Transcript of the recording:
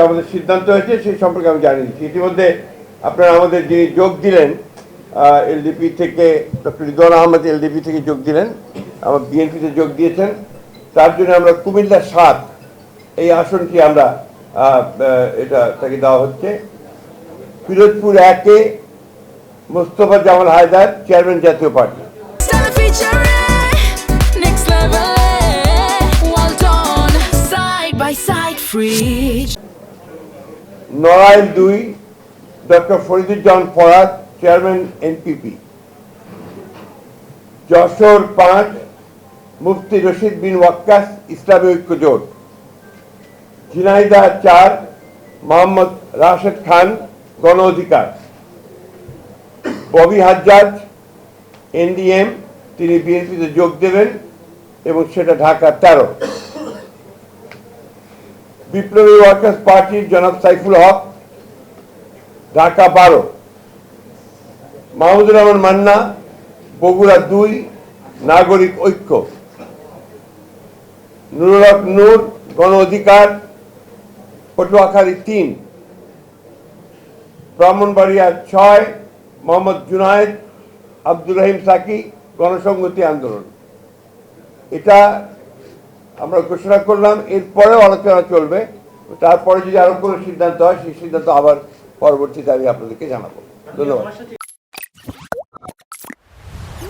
আমাদের সিদ্ধান্ত হয়েছে সেই সম্পর্কে আমি জানিয়ে দিচ্ছি। ইতিমধ্যে আপনারা আমাদের যিনি যোগ দিলেন এলডিপি থেকে, ডক্টর রিদওয়ান আহমেদ এলডিপি থেকে যোগ দিলেন, আমার বিএনপিতে যোগ দিয়েছেন। তার জন্য আমরা কুমিল্লা ৭ এই আসনটি আমরা এটা তাকে দেওয়া হচ্ছে। পিরোজপুর ১-এ Mostafa Jamal Haider, chairman Jatiya Party. Narail ২, doctor Fariduzzaman Farad, chairman NPP. Jessore ৫, Mufti Rashid Bin Waqqas, Islami Oikya জোট। ঝিনাইদহ ৪, মোহাম্মদ রাশেদ খান, গণ অধিকার। ববি হাজ্জাজ, এনডিএম, তিনি বিএনপিতে যোগ দেবেন এবং সেটা ঢাকা ১৩। বিপ্লবী ওয়ার্কার্স পার্টির জনাব সাইফুল হক, ঢাকা ১২। মাহমুদুর রহমান মান্না, বগুড়া ২, নাগরিক ঐক্য। নুরুল হক নূর, গণ অধিকার, পটুয়াখালী ৩। ব্রাহ্মণবাড়িয়া ৬, মোহাম্মদ জুনায়েদ আব্দুর রহিম সাকি, গণসংহতি আন্দোলন। এটা আমরা ঘোষণা করলাম, এরপরেও আলোচনা চলবে। তারপরে যদি আরো কোনো সিদ্ধান্ত হয় সেই সিদ্ধান্ত আবার পরবর্তীতে আমি আপনাদেরকে জানাবো। ধন্যবাদ।